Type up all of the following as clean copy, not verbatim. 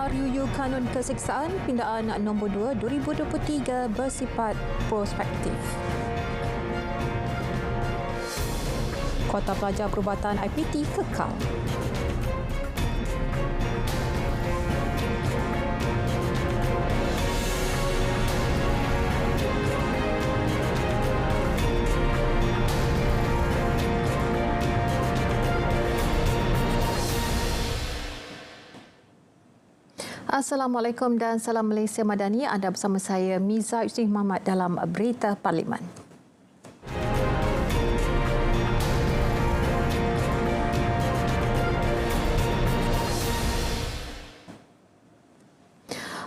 RUU Kanun Keseksaan Pindaan Nombor 2 2023 bersifat prospektif. Kuota pelajar perubatan IPT kekal. Assalamualaikum dan salam Malaysia Madani. Anda bersama saya Miza Yusri Muhammad dalam Berita Parlimen.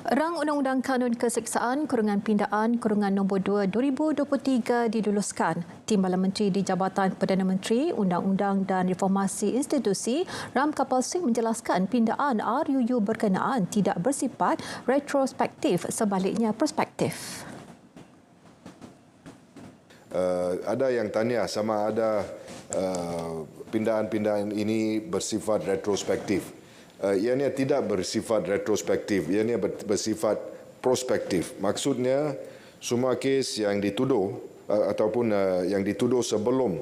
Rang Undang-Undang Kanun Keseksaan Kurungan Pindaan Kurungan Nombor 2 2023 diluluskan. Timbalan Menteri di Jabatan Perdana Menteri, Undang-Undang dan Reformasi Institusi, Ram Kapal Singh menjelaskan pindaan RUU berkenaan tidak bersifat retrospektif, sebaliknya prospektif. Ada yang tanya sama ada pindaan-pindaan ini bersifat retrospektif. Ianya tidak bersifat retrospektif, ianya bersifat prospektif. Maksudnya semua kes yang dituduh ataupun yang dituduh sebelum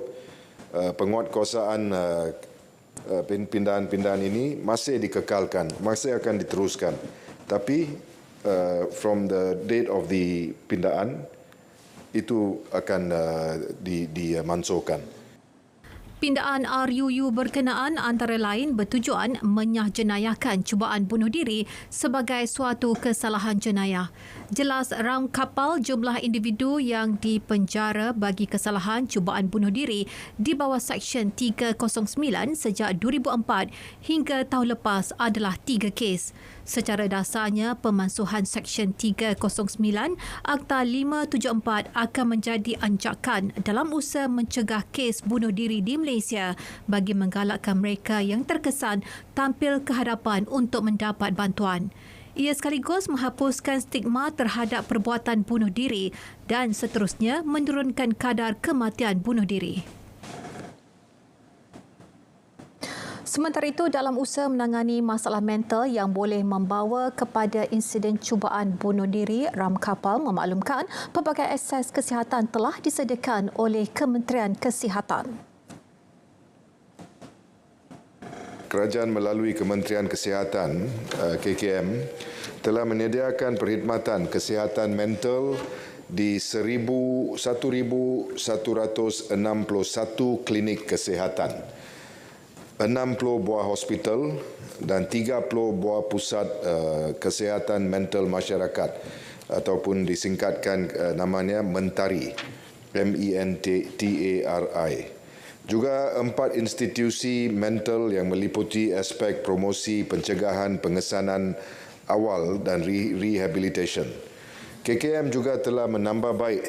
penguatkuasaan pindaan-pindaan ini masih dikekalkan, masih akan diteruskan. Tapi from the date of the pindaan itu akan dimansuhkan. Pindaan RUU berkenaan antara lain bertujuan menyahjenayahkan cubaan bunuh diri sebagai suatu kesalahan jenayah. Jelas rang kapal jumlah individu yang dipenjara bagi kesalahan cubaan bunuh diri di bawah Seksyen 309 sejak 2004 hingga tahun lepas adalah 3 kes. Secara dasarnya, pemansuhan Seksyen 309 Akta 574 akan menjadi anjakan dalam usaha mencegah kes bunuh diri di Malaysia bagi menggalakkan mereka yang terkesan tampil ke hadapan untuk mendapat bantuan. Ia sekaligus menghapuskan stigma terhadap perbuatan bunuh diri dan seterusnya menurunkan kadar kematian bunuh diri. Sementara itu, dalam usaha menangani masalah mental yang boleh membawa kepada insiden cubaan bunuh diri, Ram Kapal memaklumkan pelbagai akses kesihatan telah disediakan oleh Kementerian Kesihatan. Kerajaan melalui Kementerian Kesihatan KKM telah menyediakan perkhidmatan kesihatan mental di 1,161 klinik kesihatan, 60 buah hospital dan 30 buah pusat kesihatan mental masyarakat ataupun disingkatkan namanya Mentari, MENTARI. Juga 4 institusi mental yang meliputi aspek promosi, pencegahan, pengesanan awal dan rehabilitation. KKM juga telah menambah baik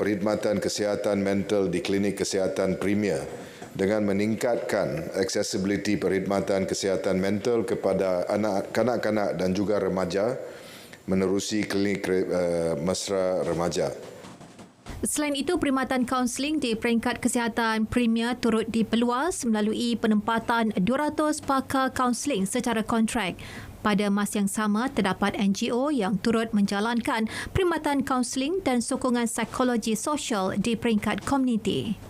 perkhidmatan kesihatan mental di klinik kesihatan premier dengan meningkatkan accessibility perkhidmatan kesihatan mental kepada kanak-kanak dan juga remaja menerusi klinik mesra remaja. Selain itu, perkhidmatan kaunseling di peringkat kesihatan premier turut diperluas melalui penempatan 200 pakar kaunseling secara kontrak. Pada masa yang sama, terdapat NGO yang turut menjalankan perkhidmatan kaunseling dan sokongan psikologi sosial di peringkat komuniti.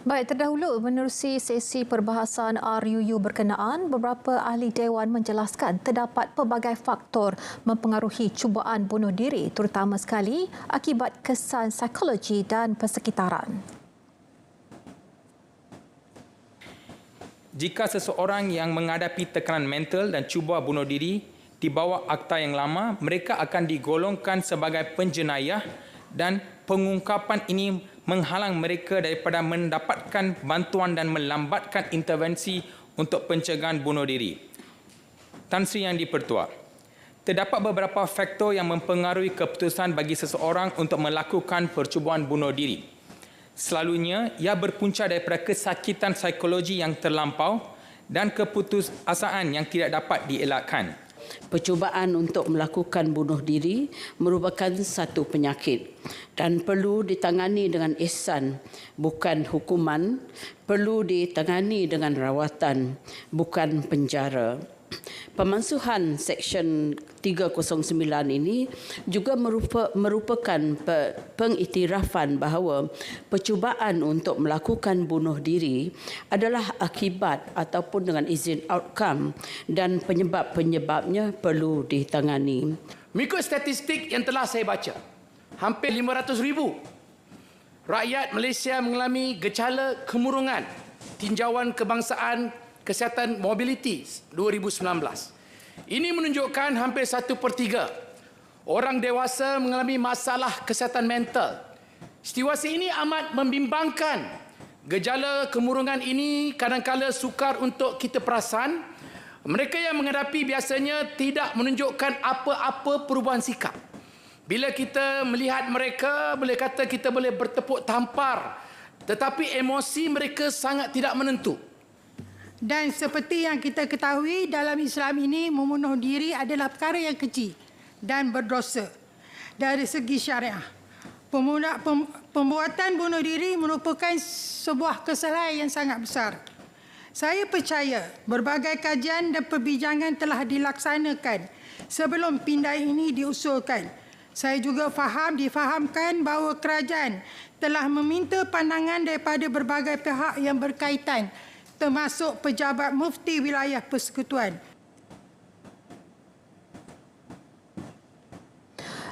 Baik, terdahulu menerusi sesi perbahasan RUU berkenaan, beberapa ahli Dewan menjelaskan terdapat pelbagai faktor mempengaruhi cubaan bunuh diri, terutama sekali akibat kesan psikologi dan persekitaran. Jika seseorang yang menghadapi tekanan mental dan cuba bunuh diri di bawah akta yang lama, mereka akan digolongkan sebagai penjenayah dan pengungkapan ini menghalang mereka daripada mendapatkan bantuan dan melambatkan intervensi untuk pencegahan bunuh diri. Tan Sri Yang di-Pertua, terdapat beberapa faktor yang mempengaruhi keputusan bagi seseorang untuk melakukan percubaan bunuh diri. Selalunya, ia berpunca daripada kesakitan psikologi yang terlampau dan keputusasaan yang tidak dapat dielakkan. percubaan untuk melakukan bunuh diri merupakan satu penyakit dan perlu ditangani dengan ihsan, bukan hukuman, perlu ditangani dengan rawatan, bukan penjara. Pemansuhan Seksyen 309 ini juga merupakan pengiktirafan bahawa percubaan untuk melakukan bunuh diri adalah akibat ataupun dengan izin outcome dan penyebab-penyebabnya perlu ditangani. Mengikut statistik yang telah saya baca, hampir 500,000 rakyat Malaysia mengalami gejala kemurungan tinjauan kebangsaan Kesihatan Mobiliti 2019. Ini menunjukkan hampir 1/3 orang dewasa mengalami masalah kesihatan mental. Situasi ini amat membimbangkan. Gejala kemurungan ini kadang-kala sukar untuk kita perasan. Mereka yang menghadapi biasanya tidak menunjukkan apa-apa perubahan sikap. Bila kita melihat mereka, boleh kata kita boleh bertepuk tampar. Tetapi emosi mereka sangat tidak menentu. Dan seperti yang kita ketahui, dalam Islam ini membunuh diri adalah perkara yang kecil dan berdosa dari segi syariah. Pembuatan bunuh diri merupakan sebuah kesalahan yang sangat besar. Saya percaya berbagai kajian dan perbincangan telah dilaksanakan sebelum pindah ini diusulkan. Saya juga difahamkan bahawa kerajaan telah meminta pandangan daripada berbagai pihak yang berkaitan, termasuk pejabat mufti wilayah persekutuan.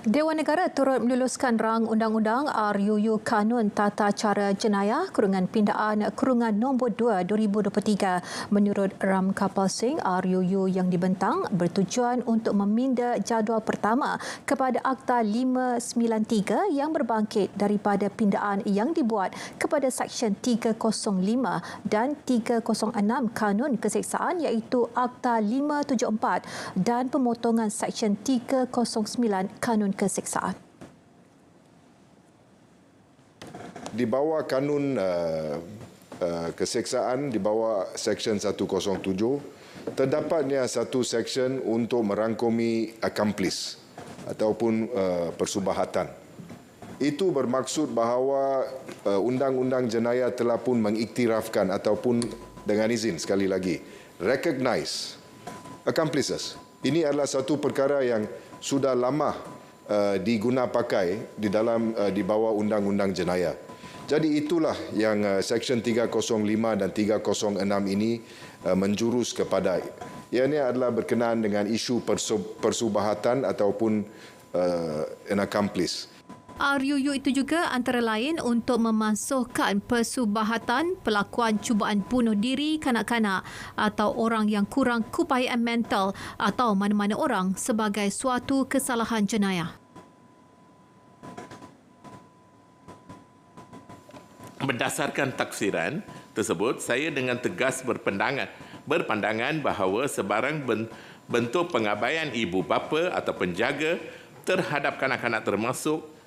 Dewan Negara turut meluluskan rang undang-undang RUU Kanun Tata Cara Jenayah Kurungan Pindaan Kurungan nombor 2 2023. Menurut Ram Kapal Singh, RUU yang dibentang bertujuan untuk meminda jadual pertama kepada Akta 593 yang berbangkit daripada pindaan yang dibuat kepada Seksyen 305 dan 306 Kanun Keseksaan iaitu Akta 574 dan pemotongan Seksyen 309 Kanun Keseksaan. Di bawah kanun keseksaan, di bawah Seksyen 107, terdapatnya satu seksyen untuk merangkumi accomplice ataupun persubahatan. Itu bermaksud bahawa undang-undang jenayah telah pun mengiktirafkan ataupun dengan izin sekali lagi, recognize accomplices. Ini adalah satu perkara yang sudah lama diguna pakai di dalam di bawah undang-undang jenayah. Jadi itulah yang Seksyen 305 dan 306 ini menjurus kepada. Ianya adalah berkenaan dengan isu persubahatan ataupun an accomplice. RUU itu juga antara lain untuk memansuhkan persubahatan pelakuan cubaan bunuh diri kanak-kanak atau orang yang kurang keupayaan mental atau mana-mana orang sebagai suatu kesalahan jenayah. Berdasarkan taksiran tersebut, saya dengan tegas berpandangan bahawa sebarang bentuk pengabaian ibu bapa atau penjaga terhadap kanak-kanak termasuk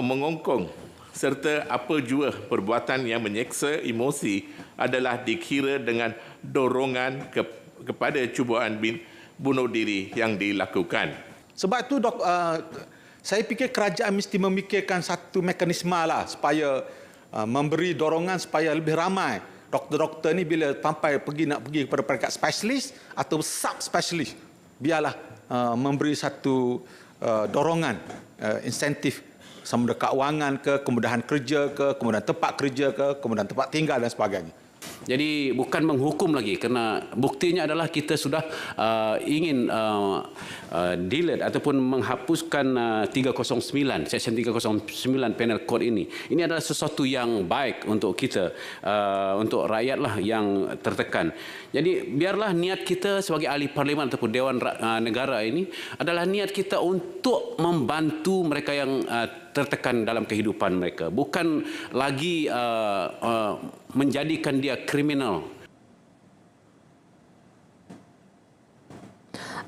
mengongkong serta apa jua perbuatan yang menyeksa emosi adalah dikira dengan dorongan kepada cubaan bunuh diri yang dilakukan. Sebab itu saya fikir kerajaan mesti memikirkan satu mekanisme lah supaya memberi dorongan supaya lebih ramai doktor-doktor ni bila nak pergi kepada peringkat spesialis atau sub-spesialis, biarlah memberi satu dorongan, insentif sama ada keuangan ke, kemudahan kerja ke, kemudahan tempat kerja ke, kemudahan tempat tinggal dan sebagainya. Jadi bukan menghukum lagi, kerana buktinya adalah kita sudah ingin delete ataupun menghapuskan 309, Seksyen 309 Penal Code ini. Ini adalah sesuatu yang baik untuk kita, untuk rakyatlah yang tertekan. Jadi biarlah niat kita sebagai ahli parlimen ataupun Dewan Negara ini adalah niat kita untuk membantu mereka yang tertekan dalam kehidupan mereka, bukan lagi menjadikan dia kriminal.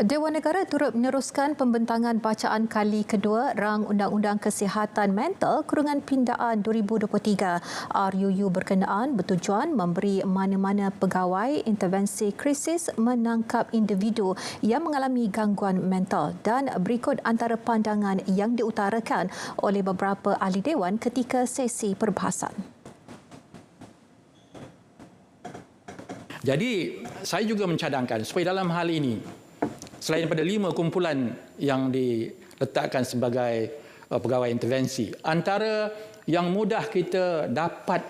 Dewan Negara turut meneruskan pembentangan bacaan kali kedua Rang Undang-Undang Kesihatan Mental Kurungan Pindaan 2023. RUU berkenaan bertujuan memberi mana-mana pegawai intervensi krisis menangkap individu yang mengalami gangguan mental, dan berikut antara pandangan yang diutarakan oleh beberapa ahli Dewan ketika sesi perbahasan. Jadi saya juga mencadangkan supaya dalam hal ini, selain pada 5 kumpulan yang diletakkan sebagai pegawai intervensi, antara yang mudah kita dapat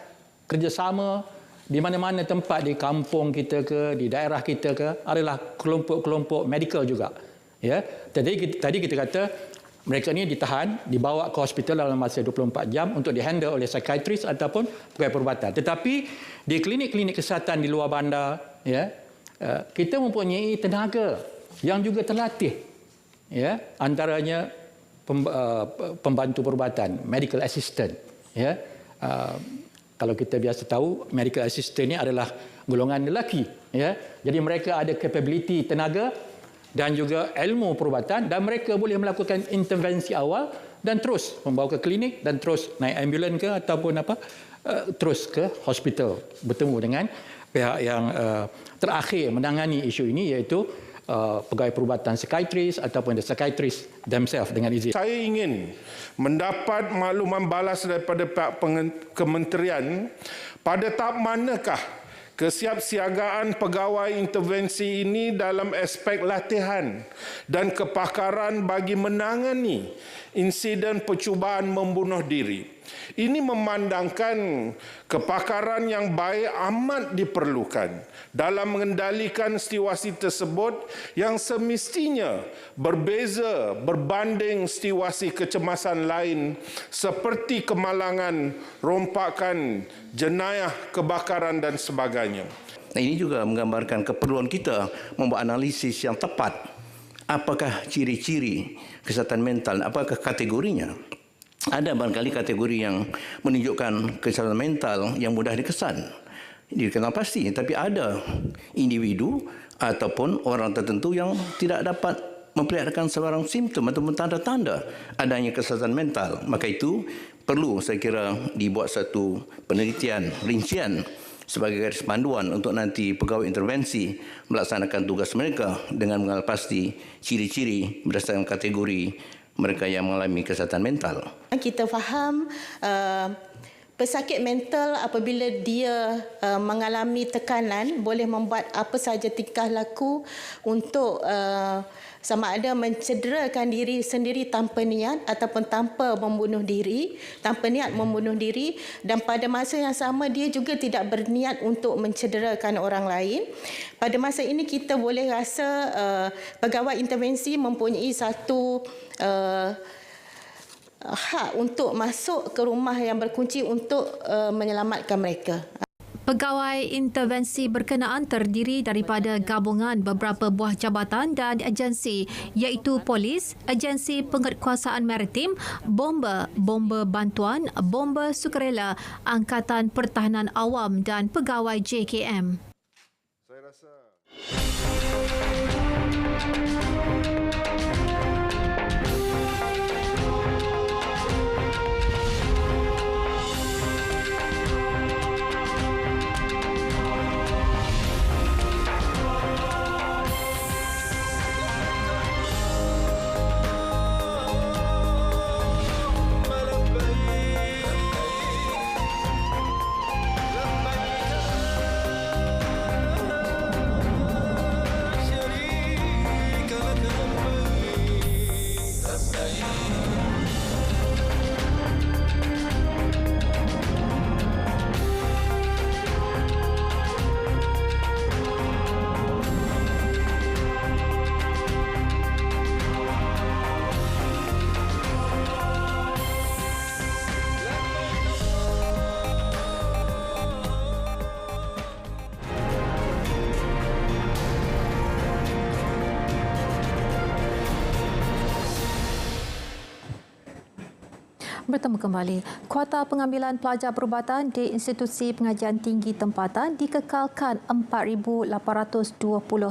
kerjasama di mana-mana tempat, di kampung kita ke, di daerah kita ke, adalah kelompok-kelompok medical juga. Ya, tadi kita kata mereka ni ditahan, dibawa ke hospital dalam masa 24 jam untuk dihandle oleh psikiatris ataupun pegawai perubatan. Tetapi di klinik-klinik kesihatan di luar bandar, ya, kita mempunyai tenaga yang juga terlatih, ya, antaranya pembantu perubatan, medical assistant, ya. Kalau kita biasa tahu, medical assistant ini adalah golongan lelaki, ya. Jadi mereka ada capability tenaga dan juga ilmu perubatan, dan mereka boleh melakukan intervensi awal dan terus membawa ke klinik dan terus naik ambulan ke ataupun terus ke hospital bertemu dengan pihak yang terakhir menangani isu ini, iaitu pegawai perubatan psikiatris ataupun the psychiatrist themselves dengan izin. Saya ingin mendapat makluman balas daripada pihak kementerian pada tahap manakah kesiapsiagaan pegawai intervensi ini dalam aspek latihan dan kepakaran bagi menangani insiden percubaan membunuh diri. Ini memandangkan kepakaran yang baik amat diperlukan dalam mengendalikan situasi tersebut yang semestinya berbeza berbanding situasi kecemasan lain seperti kemalangan, rompakan, jenayah, kebakaran dan sebagainya. Ini juga menggambarkan keperluan kita membuat analisis yang tepat. Apakah ciri-ciri kesihatan mental, apakah kategorinya? Ada barangkali kategori yang menunjukkan kesihatan mental yang mudah dikesan, dikenal pasti, tapi ada individu ataupun orang tertentu yang tidak dapat memperlihatkan sebarang simptom ataupun tanda-tanda adanya kesihatan mental. Maka itu perlu, saya kira, dibuat satu penelitian rincian sebagai garis panduan untuk nanti pegawai intervensi melaksanakan tugas mereka dengan mengenal pasti ciri-ciri berdasarkan kategori mereka yang mengalami kesihatan mental. Kita faham pesakit mental apabila dia mengalami tekanan boleh membuat apa sahaja tingkah laku untuk sama ada mencederakan diri sendiri tanpa niat ataupun tanpa membunuh diri, tanpa niat membunuh diri, dan pada masa yang sama dia juga tidak berniat untuk mencederakan orang lain. Pada masa ini kita boleh rasa pegawai intervensi mempunyai satu hak untuk masuk ke rumah yang berkunci untuk menyelamatkan mereka. Pegawai intervensi berkenaan terdiri daripada gabungan beberapa buah jabatan dan agensi, iaitu polis, agensi penguatkuasaan maritim, bomba bantuan, bomba sukarela, Angkatan Pertahanan Awam dan pegawai JKM. Saya rasa Bertemu kembali. Kuota pengambilan pelajar perubatan di institusi pengajian tinggi tempatan dikekalkan 4,820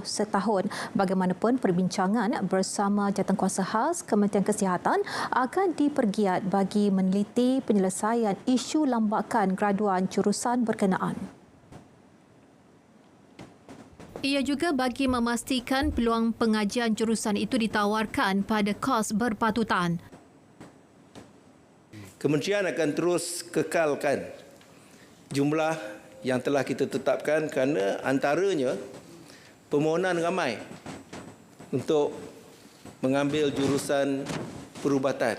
setahun. Bagaimanapun perbincangan bersama jawatankuasa khas Kementerian Kesihatan akan dipergiat bagi meneliti penyelesaian isu lambakan graduan jurusan berkenaan. Ia juga bagi memastikan peluang pengajian jurusan itu ditawarkan pada kos berpatutan. Kementerian akan terus kekalkan jumlah yang telah kita tetapkan kerana antaranya permohonan ramai untuk mengambil jurusan perubatan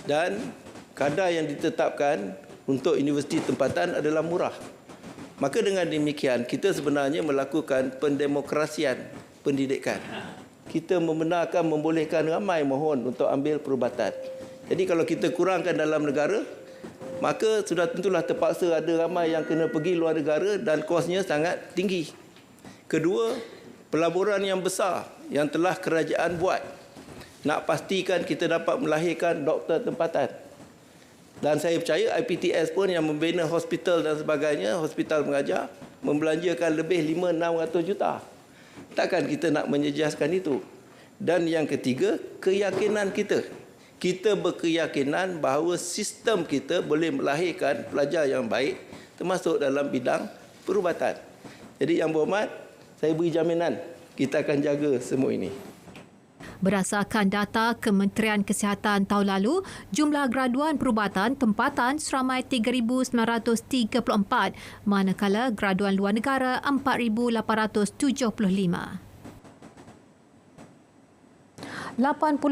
dan kadar yang ditetapkan untuk universiti tempatan adalah murah. Maka dengan demikian kita sebenarnya melakukan pendemokrasian pendidikan. Kita membenarkan membolehkan ramai mohon untuk ambil perubatan. Jadi kalau kita kurangkan dalam negara, maka sudah tentulah terpaksa ada ramai yang kena pergi luar negara dan kosnya sangat tinggi. Kedua, pelaburan yang besar yang telah kerajaan buat nak pastikan kita dapat melahirkan doktor tempatan. Dan saya percaya IPTS pun yang membina hospital dan sebagainya, hospital mengajar, membelanjakan lebih 500-600 juta. Takkan kita nak menyejaskan itu. Dan yang ketiga, keyakinan kita. Kita berkeyakinan bahawa sistem kita boleh melahirkan pelajar yang baik termasuk dalam bidang perubatan. Jadi Yang Berhormat, saya beri jaminan kita akan jaga semua ini. Berdasarkan data Kementerian Kesihatan tahun lalu, jumlah graduan perubatan tempatan seramai 3,934, manakala graduan luar negara 4,875. 80.6%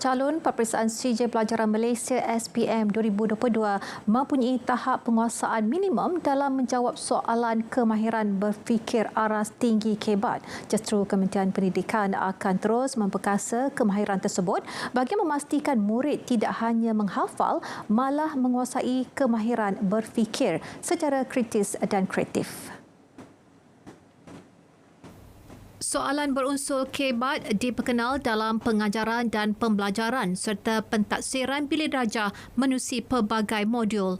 calon peperiksaan CJ Pelajaran Malaysia SPM 2022 mempunyai tahap penguasaan minimum dalam menjawab soalan kemahiran berfikir aras tinggi KEBAT. Justru Kementerian Pendidikan akan terus memperkasa kemahiran tersebut bagi memastikan murid tidak hanya menghafal, malah menguasai kemahiran berfikir secara kritis dan kreatif. Soalan berunsur KEBAT diperkenal dalam pengajaran dan pembelajaran serta pentaksiran bilik darjah menerusi pelbagai modul.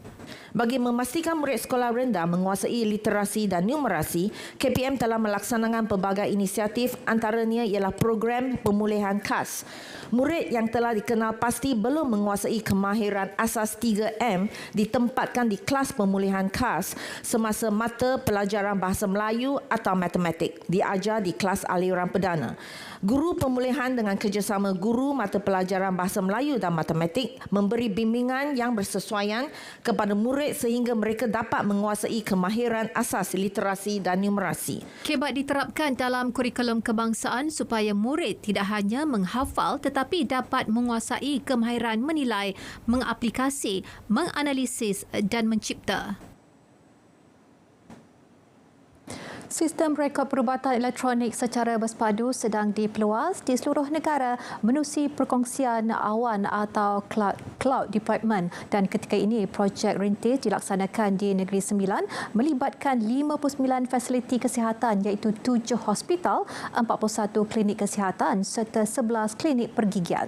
Bagi memastikan murid sekolah rendah menguasai literasi dan numerasi, KPM telah melaksanakan pelbagai inisiatif, antaranya ialah program pemulihan khas. Murid yang telah dikenal pasti belum menguasai kemahiran asas 3M ditempatkan di kelas pemulihan khas semasa mata pelajaran bahasa Melayu atau matematik diajar di kelas aliran perdana. Guru pemulihan dengan kerjasama guru mata pelajaran bahasa Melayu dan matematik memberi bimbingan yang bersesuaian kepada murid sehingga mereka dapat menguasai kemahiran asas literasi dan numerasi. KEBAT diterapkan dalam kurikulum kebangsaan supaya murid tidak hanya menghafal tetapi dapat menguasai kemahiran menilai, mengaplikasi, menganalisis dan mencipta. Sistem rekod perubatan elektronik secara berpadu sedang diperluas di seluruh negara menerusi perkongsian awan atau cloud department, dan ketika ini projek rintis dilaksanakan di Negeri Sembilan melibatkan 59 fasiliti kesihatan iaitu 7 hospital, 41 klinik kesihatan serta 11 klinik pergigian.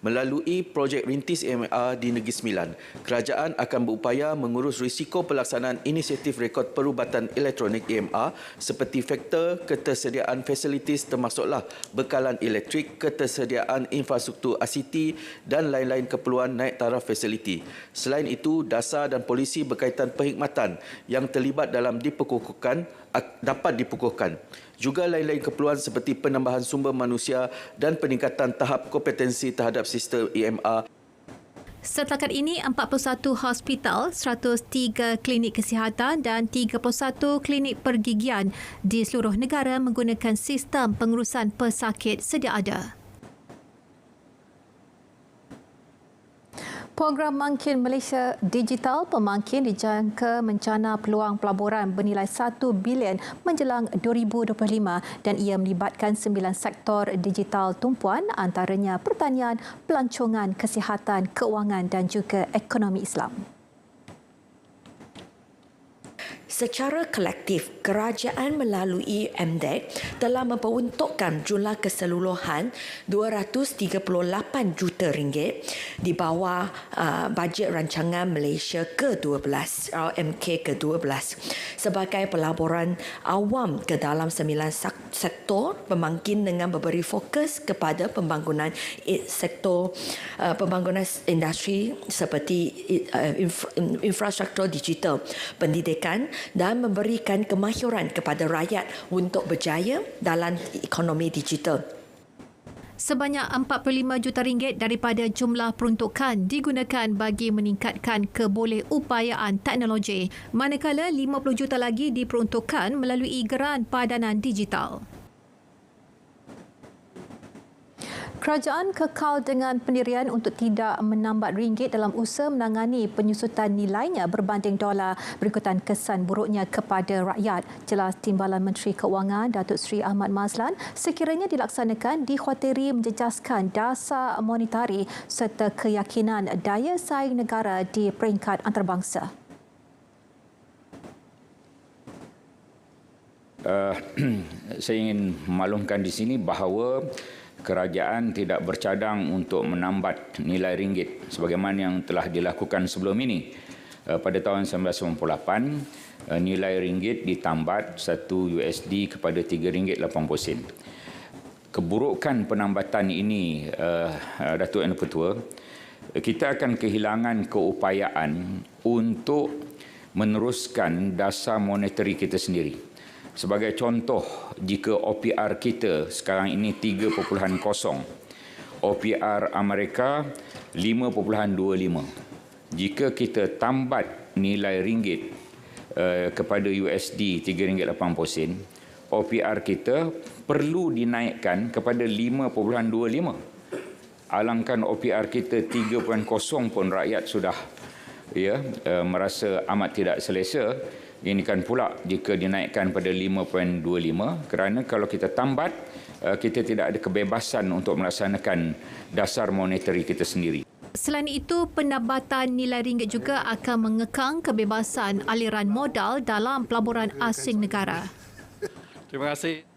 Melalui projek rintis EMR di Negeri Sembilan, kerajaan akan berupaya mengurus risiko pelaksanaan inisiatif rekod perubatan elektronik EMR seperti faktor ketersediaan fasilitis termasuklah bekalan elektrik, ketersediaan infrastruktur ICT dan lain-lain keperluan naik taraf fasiliti. Selain itu, dasar dan polisi berkaitan perkhidmatan yang terlibat dalam diperkukuhkan dapat dikukuhkan. Juga lain-lain keperluan seperti penambahan sumber manusia dan peningkatan tahap kompetensi terhadap sistem EMR. Setakat ini, 41 hospital, 103 klinik kesihatan dan 31 klinik pergigian di seluruh negara menggunakan sistem pengurusan pesakit sedia ada. Program Mangkin Malaysia Digital Pemangkin dijangka mencana peluang pelaburan bernilai 1 bilion menjelang 2025 dan ia melibatkan 9 sektor digital tumpuan antaranya pertanian, pelancongan, kesihatan, keuangan dan juga ekonomi Islam. Secara kolektif, kerajaan melalui MDEC telah memperuntukkan jumlah keseluruhan RM238 juta di bawah bajet rancangan Malaysia ke-12, RMK ke-12 sebagai pelaburan awam ke dalam 9 sektor pemangkin dengan memberi fokus kepada pembangunan sektor pembangunan industri seperti infrastruktur digital, pendidikan dan memberikan kemahiran kepada rakyat untuk berjaya dalam ekonomi digital. Sebanyak RM45 juta daripada jumlah peruntukan digunakan bagi meningkatkan kebolehupayaan teknologi, manakala 50 juta lagi diperuntukkan melalui geran padanan digital. Kerajaan kekal dengan pendirian untuk tidak menambat ringgit dalam usaha menangani penyusutan nilainya berbanding dolar berikutan kesan buruknya kepada rakyat. Jelas Timbalan Menteri Keuangan Datuk Seri Ahmad Mazlan sekiranya dilaksanakan dikhawatiri menjejaskan dasar monetari serta keyakinan daya saing negara di peringkat antarabangsa. Saya ingin maklumkan di sini bahawa kerajaan tidak bercadang untuk menambat nilai ringgit sebagaimana yang telah dilakukan sebelum ini. Pada tahun 1998, nilai ringgit ditambat 1 USD kepada RM3.80. Keburukan penambatan ini, Datuk Yang Ketua, kita akan kehilangan keupayaan untuk meneruskan dasar monetari kita sendiri. Sebagai contoh, jika OPR kita sekarang ini 3.0, OPR Amerika 5.25. Jika kita tambat nilai ringgit kepada USD RM3.80, OPR kita perlu dinaikkan kepada 5.25. Alangkan OPR kita 3.0 pun rakyat sudah merasa amat tidak selesa. Ini kan pula jika dinaikkan pada 5.25 kerana kalau kita tambat, kita tidak ada kebebasan untuk melaksanakan dasar monetari kita sendiri. Selain itu, penambatan nilai ringgit juga akan mengekang kebebasan aliran modal dalam pelaburan asing negara. Terima kasih.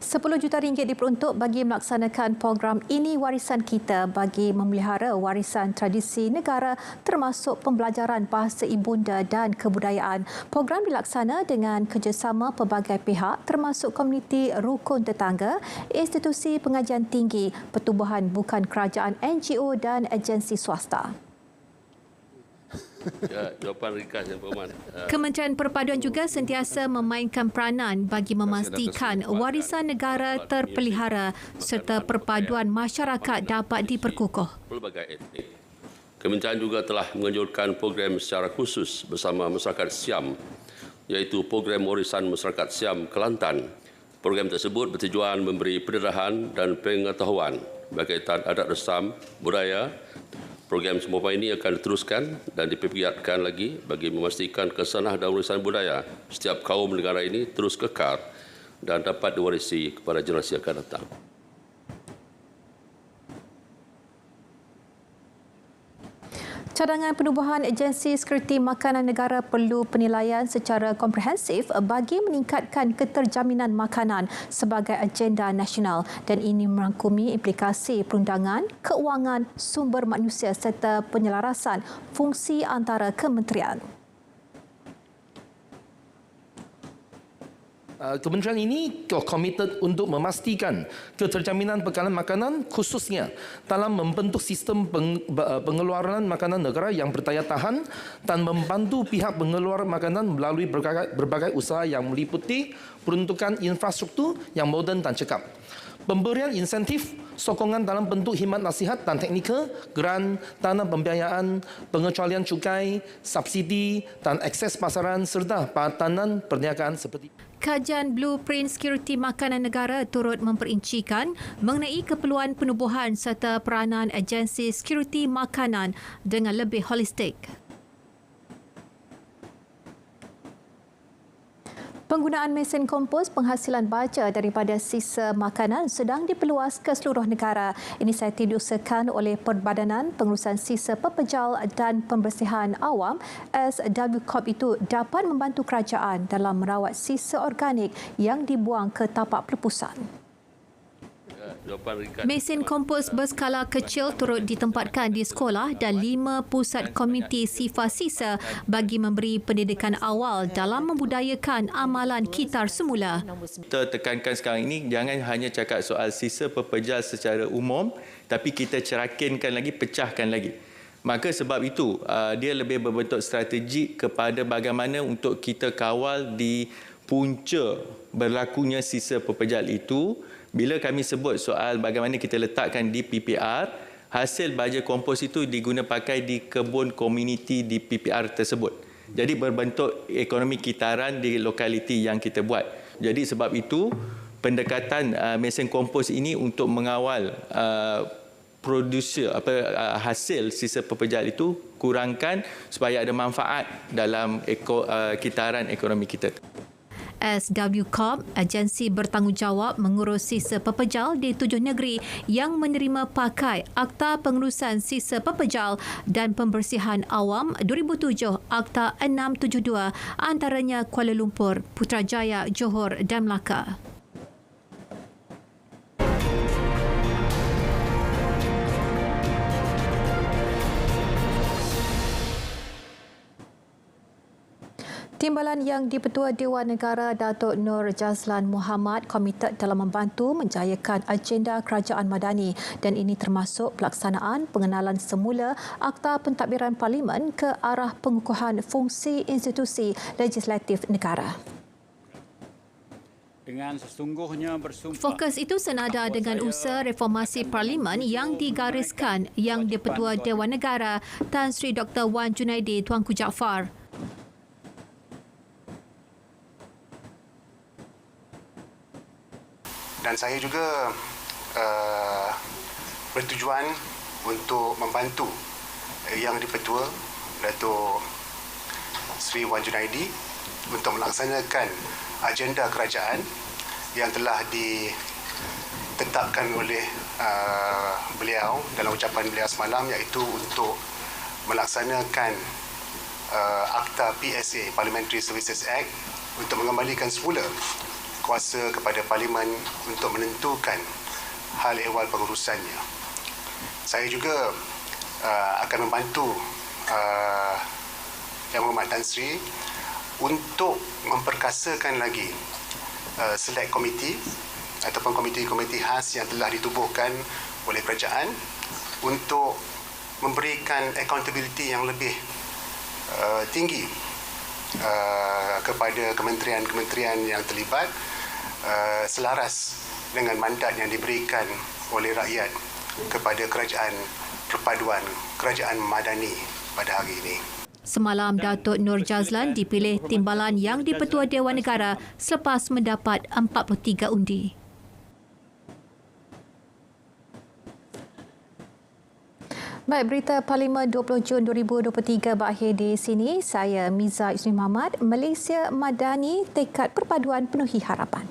RM10 juta diperuntuk bagi melaksanakan program Ini Warisan Kita bagi memelihara warisan tradisi negara termasuk pembelajaran bahasa ibunda dan kebudayaan. Program dilaksana dengan kerjasama pelbagai pihak termasuk komuniti rukun tetangga, institusi pengajian tinggi, pertubuhan bukan kerajaan NGO dan agensi swasta. Ya, jawapan ringkas Yang Berhormat. Kementerian Perpaduan juga sentiasa memainkan peranan bagi memastikan warisan negara terpelihara serta perpaduan masyarakat dapat diperkukuh. Pelbagai etnik. Kementerian juga telah menganjurkan program secara khusus bersama masyarakat Siam, iaitu program warisan masyarakat Siam Kelantan. Program tersebut bertujuan memberi pendarahan dan pengetahuan berkaitan adat resam, budaya. Program semua ini akan diteruskan dan dipergiatkan lagi bagi memastikan kesanah dan warisan budaya setiap kaum negara ini terus kekal dan dapat diwarisi kepada generasi yang akan datang. Cadangan penubuhan Agensi Sekuriti Makanan Negara perlu penilaian secara komprehensif bagi meningkatkan keterjaminan makanan sebagai agenda nasional dan ini merangkumi implikasi perundangan, keuangan, sumber manusia serta penyelarasan fungsi antara kementerian. Kementerian ini komited untuk memastikan keterjaminan bekalan makanan khususnya dalam membentuk sistem pengeluaran makanan negara yang berdaya tahan dan membantu pihak pengeluar makanan melalui berbagai usaha yang meliputi peruntukan infrastruktur yang moden dan cekap. Pemberian insentif, sokongan dalam bentuk khidmat nasihat dan teknikal, geran, dana pembiayaan, pengecualian cukai, subsidi dan akses pasaran serta padanan perniagaan seperti Kajian Blueprint Sekuriti Makanan Negara turut memperincikan mengenai keperluan penubuhan serta peranan agensi sekuriti makanan dengan lebih holistik. Penggunaan mesin kompos penghasilan baja daripada sisa makanan sedang diperluas ke seluruh negara. Inisiatif diusahakan oleh Perbadanan Pengurusan Sisa Pepejal dan Pembersihan Awam SWCOP itu dapat membantu kerajaan dalam merawat sisa organik yang dibuang ke tapak pelepusan. Mesin kompos berskala kecil turut ditempatkan di sekolah dan 5 pusat komuniti sifar sisa bagi memberi pendidikan awal dalam membudayakan amalan kitar semula. Kita tekankan sekarang ini jangan hanya cakap soal sisa pepejal secara umum, tapi kita cerakinkan lagi, pecahkan lagi. Maka sebab itu dia lebih berbentuk strategik kepada bagaimana untuk kita kawal di punca berlakunya sisa pepejal itu. Bila kami sebut soal bagaimana kita letakkan di PPR, hasil baja kompos itu diguna pakai di kebun komuniti di PPR tersebut. Jadi berbentuk ekonomi kitaran di lokaliti yang kita buat. Jadi sebab itu pendekatan mesin kompos ini untuk mengawal hasil sisa pepejal itu kurangkan supaya ada manfaat dalam kitaran ekonomi kita. SWCOP, agensi bertanggungjawab mengurus sisa pepejal di 7 negeri yang menerima pakai Akta Pengurusan Sisa Pepejal dan Pembersihan Awam 2007, Akta 672, antaranya Kuala Lumpur, Putrajaya, Johor dan Melaka. Timbalan Yang di-Pertua Dewan Negara Datuk Nur Jazlan Mohamad komited dalam membantu menjayakan agenda kerajaan madani dan ini termasuk pelaksanaan pengenalan semula Akta Pentadbiran Parlimen ke arah pengukuhan fungsi institusi legislatif negara. Dengan sesungguhnya bersumpah. Fokus itu senada dengan usaha reformasi Parlimen yang digariskan Yang di-Pertua Dewan Negara Tan Sri Dr. Wan Junaidi Tuanku Jaafar. Dan saya juga bertujuan untuk membantu Yang di-Pertua Datuk Sri Wan Junaidi untuk melaksanakan agenda kerajaan yang telah ditetapkan oleh beliau dalam ucapan beliau semalam, iaitu untuk melaksanakan Akta PSA Parliamentary Services Act untuk mengembalikan semula kuasa kepada Parlimen untuk menentukan hal ehwal pengurusannya. Saya juga akan membantu Yang Berhormat Tan Sri untuk memperkasakan lagi select komiti ataupun komiti-komiti khas yang telah ditubuhkan oleh kerajaan untuk memberikan accountability yang lebih tinggi kepada kementerian-kementerian yang terlibat selaras dengan mandat yang diberikan oleh rakyat kepada kerajaan perpaduan, kerajaan madani pada hari ini. Semalam, Datuk Nur Jazlan dipilih timbalan Yang di-Pertua Dewan Negara selepas mendapat 43 undi. Baik, berita Parlimen 20 Jun 2023 berakhir di sini. Saya Miza Isni Muhammad. Malaysia Madani, tekad perpaduan penuhi harapan.